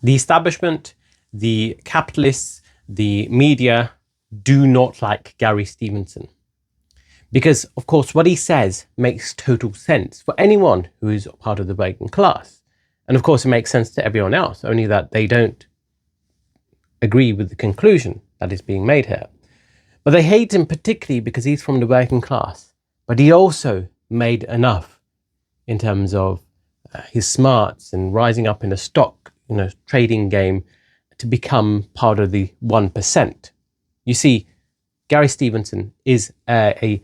The establishment, the capitalists, the media do not like Gary Stevenson. Because, of course, what he says makes total sense for anyone who is part of the working class. And, of course, it makes sense to everyone else, only that they don't agree with the conclusion that is being made here. But they hate him particularly because he's from the working class. But he also made enough in terms of his smarts and rising up in a stock, trading game to become part of the 1%. You see, Gary Stevenson is a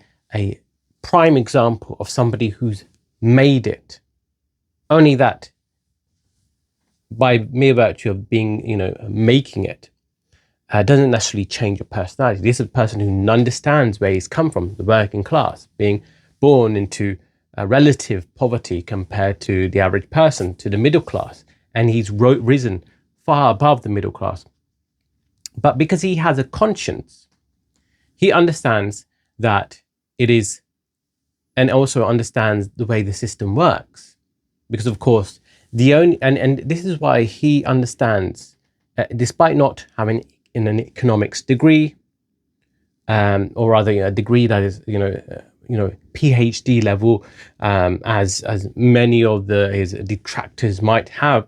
prime example of somebody who's made it. Only that by mere virtue of being, making it, doesn't necessarily change your personality. This is a person who understands where he's come from, the working class, being born into relative poverty compared to the average person, to the middle class. And he's risen far above the middle class. But because he has a conscience, he understands that it is, and also understands the way the system works. Because of course, and this is why he understands, despite not having an economics degree, or rather a degree that is, PhD level, as many of his detractors might have,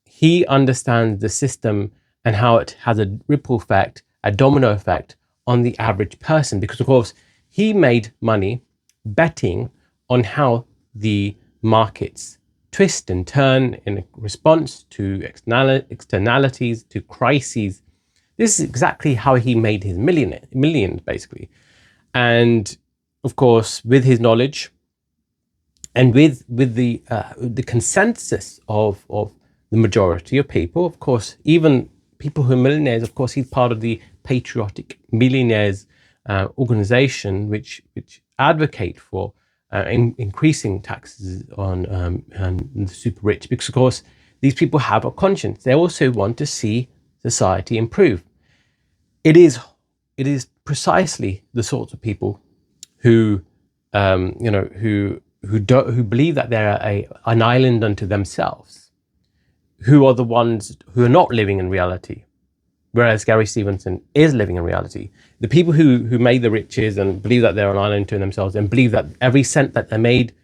he understands the system and how it has a ripple effect, a domino effect on the average person. Because of course, he made money betting on how the markets twist and turn in response to externalities, to crises. This is exactly how he made his millions, basically. And of course, with his knowledge and with the consensus of the majority of people, of course, even people who are millionaires, of course, he's part of the Patriotic Millionaires organization, which advocate for increasing taxes on the super rich, because of course these people have a conscience. They also want to see society improve. It is precisely the sorts of people who who believe that they're an island unto themselves, who are the ones who are not living in reality. Whereas Gary Stevenson is living in reality. The people who made the riches and believe that they're an island to themselves and believe that every cent that they made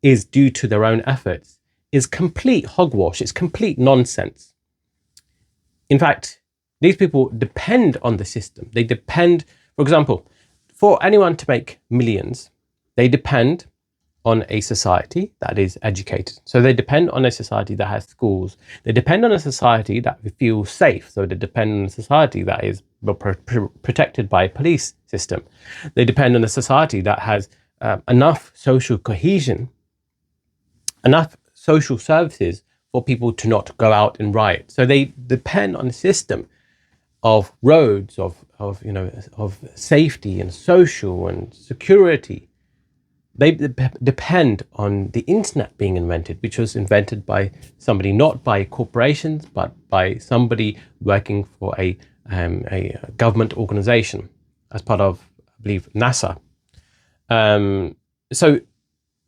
is due to their own efforts is complete hogwash. It's complete nonsense. In fact, these people depend on the system. They depend, for example, for anyone to make millions, they depend on a society that is educated. So they depend on a society that has schools. They depend on a society that feels safe. So they depend on a society that is protected by a police system. They depend on a society that has enough social cohesion, enough social services for people to not go out and riot. So they depend on a system of roads, of safety and social and security. They depend on the internet being invented, which was invented by somebody, not by corporations, but by somebody working for a government organization as part of, I believe, NASA. So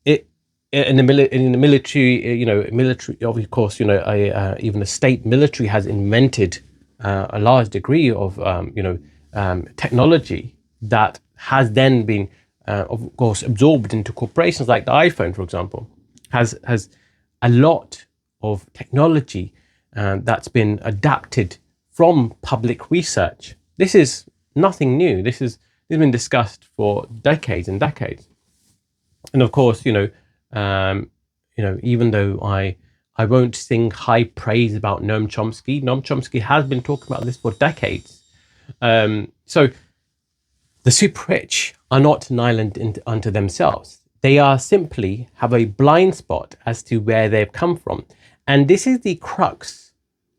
in the military, military, of course, even the state military has invented a large degree of, technology that has then been, of course, absorbed into corporations. Like the iPhone, for example, has a lot of technology that's been adapted from public research. This is nothing new. This has been discussed for decades and decades. And of course, even though I won't sing high praise about Noam Chomsky has been talking about this for decades. So the super rich are not an island unto themselves. They are simply have a blind spot as to where they've come from. And this is the crux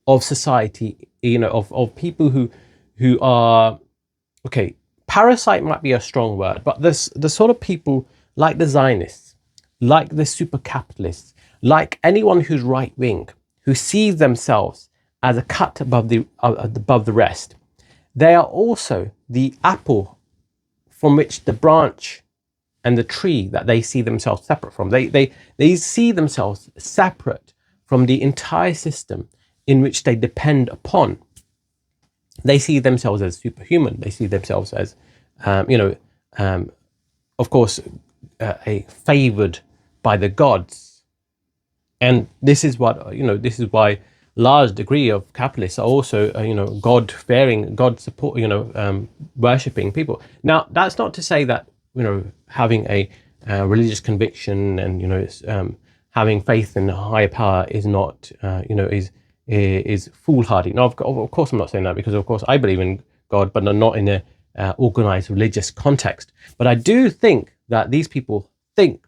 of society, of people who are, okay, parasite might be a strong word, but the sort of people like the Zionists, like the super capitalists, like anyone who's right wing, who sees themselves as a cut above the rest. They are also the apple from which the branch and the tree that they see themselves separate from. They see themselves separate from the entire system in which they depend upon. They see themselves as superhuman. They see themselves as, of course, a favored by the gods. And this is what, this is why large degree of capitalists are also, God-fearing, God-support, worshipping people. Now, that's not to say that, having a religious conviction and, having faith in a higher power is not, is foolhardy. No, of course I'm not saying that, because of course I believe in God, but not in a organized religious context. But I do think that these people think,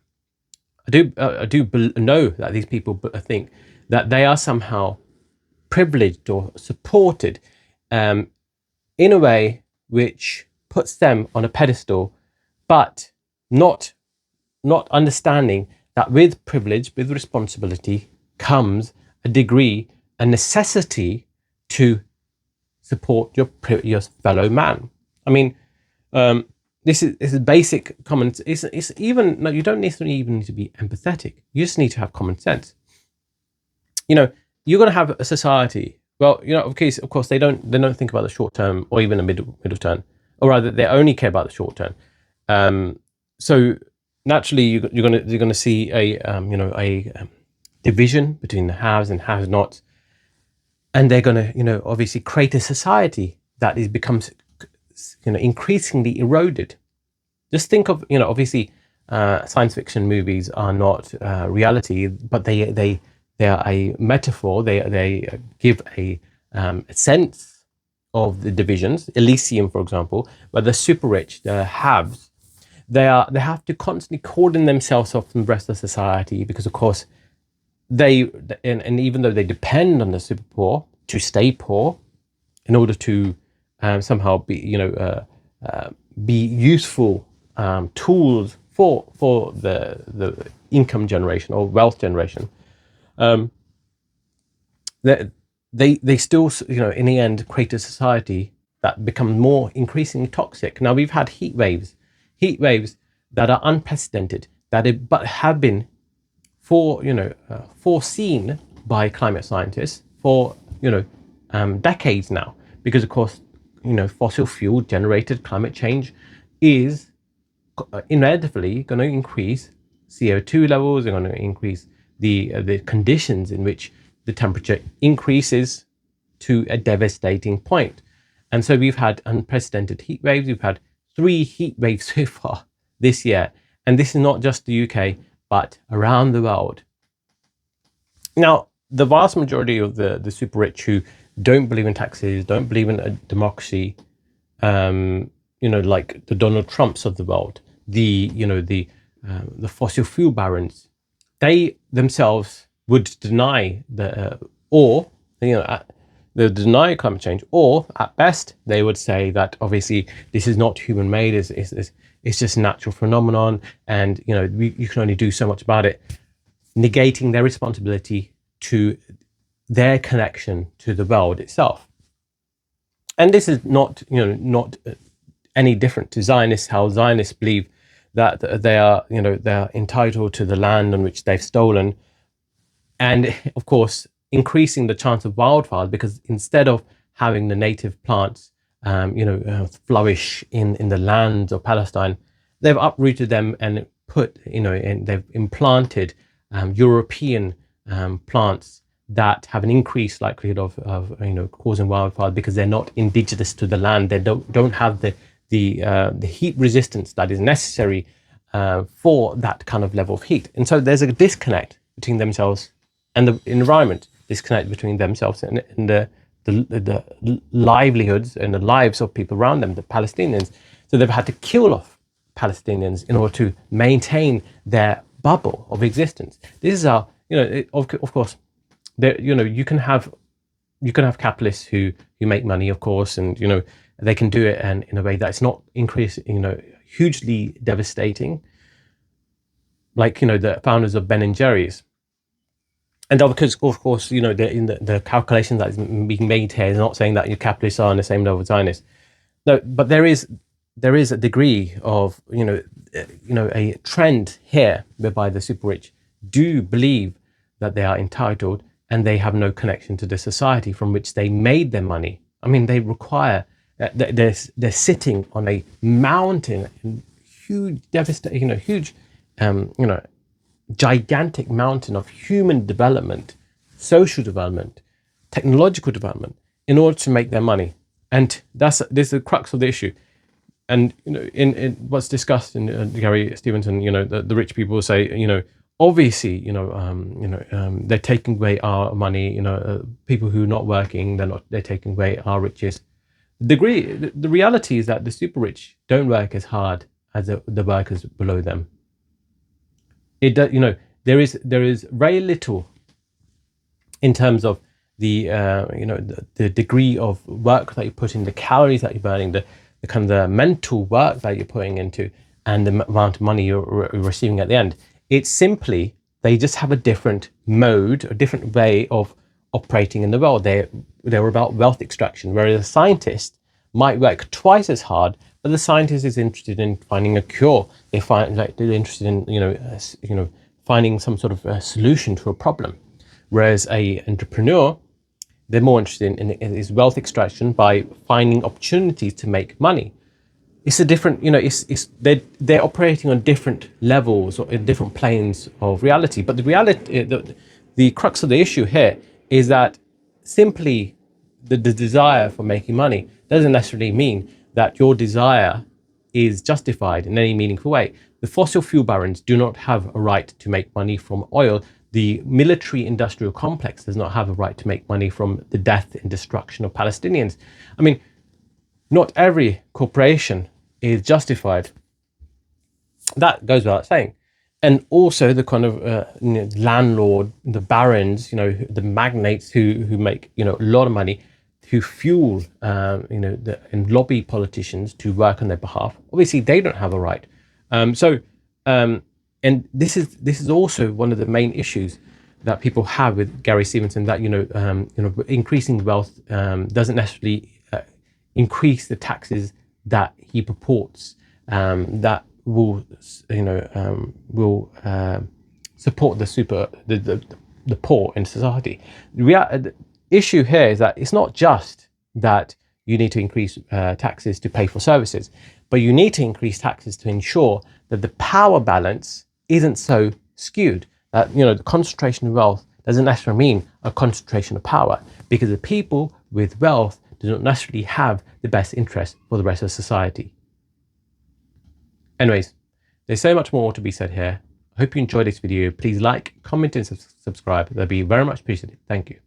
know that these people think that they are somehow privileged or supported in a way which puts them on a pedestal, but not understanding that with privilege, with responsibility, comes a degree, a necessity to support your fellow man. I mean, this is basic common. It's even, no, you don't necessarily even need to be empathetic. You just need to have common sense. You're going to have a society. Well, of course, they don't think about the short term or even the middle term, or rather, they only care about the short term. So naturally, you're going to see a division between the haves and have-nots, and they're going to obviously create a society that becomes increasingly eroded. Just think of obviously science fiction movies are not reality, but they are a metaphor. They give a sense of the divisions. Elysium, for example, where the super rich, the haves, they have to constantly cordon themselves off from the rest of society, because of course and even though they depend on the super poor to stay poor in order to somehow be useful tools for the income generation or wealth generation, they still in the end create a society that becomes more increasingly toxic. Now, we've had heat waves that are unprecedented, but have been foreseen by climate scientists for decades now, because of course fossil fuel generated climate change is inevitably going to increase CO2 levels. They're going to increase the conditions in which the temperature increases to a devastating point. And so we've had unprecedented heat waves. We've had 3 heat waves so far this year, and this is not just the UK, but around the world. Now, the vast majority of the super rich who don't believe in taxes, don't believe in a democracy, like the Donald Trumps of the world, the fossil fuel barons, they themselves would deny they deny climate change, or at best they would say that obviously this is not human made, it's just a natural phenomenon, and you can only do so much about it, negating their responsibility to their connection to the world itself. And this is not any different to Zionists, how Zionists believe that they are entitled to the land on which they've stolen, and of course increasing the chance of wildfires, because instead of having the native plants flourish in the lands of Palestine, they've uprooted them and and they've implanted European plants that have an increased likelihood of causing wildfire, because they're not indigenous to the land. They don't have the heat resistance that is necessary for that kind of level of heat. And so there's a disconnect between themselves and the environment, disconnect between themselves and the livelihoods and the lives of people around them, the Palestinians. So they've had to kill off Palestinians in order to maintain their bubble of existence. This is how, of course, there, you can have capitalists who make money, of course, and they can do it and in a way that's not hugely devastating, like the founders of Ben and Jerry's. And because, of course, the calculation that is being made here is not saying that your capitalists are on the same level as Zionists. No, but there is a degree of a trend here whereby the super rich do believe that they are entitled, and they have no connection to the society from which they made their money. I mean, they require, they're sitting on a mountain, huge, devastating, huge, gigantic mountain of human development, social development, technological development in order to make their money. And this is the crux of the issue. And in what's discussed in Gary Stevenson, the rich people will say, obviously, they're taking away our money. People who are not working, they're taking away our riches. The reality is that the super rich don't work as hard as the workers below them. It does, there is very little in terms of the degree of work that you put in, the calories that you're burning, the kind of the mental work that you're putting into, and the amount of money you're receiving at the end. It's simply, they just have a different mode, a different way of operating in the world. They're about wealth extraction, whereas a scientist might work twice as hard, but the scientist is interested in finding a cure. They're interested in finding some sort of a solution to a problem. Whereas a entrepreneur, they're more interested in is wealth extraction by finding opportunities to make money. It's a different, they're operating on different levels or in different planes of reality. But the reality, the crux of the issue here is that simply the desire for making money doesn't necessarily mean that your desire is justified in any meaningful way. The fossil fuel barons do not have a right to make money from oil. The military industrial complex does not have a right to make money from the death and destruction of Palestinians. I mean, not every corporation is justified. That goes without saying. And also the kind of landlord, the barons, the magnates who make a lot of money, who fuel and lobby politicians to work on their behalf. Obviously, they don't have a right. And this is also one of the main issues that people have with Gary Stevenson, that increasing wealth doesn't necessarily increase the taxes that he purports that will support the poor in society. The issue here is that it's not just that you need to increase taxes to pay for services, but you need to increase taxes to ensure that the power balance isn't so skewed. That the concentration of wealth doesn't necessarily mean a concentration of power, because the people with wealth do not necessarily have the best interest for the rest of society. Anyways, there's so much more to be said here. I hope you enjoyed this video. Please like, comment, and subscribe. That'd be very much appreciated. Thank you.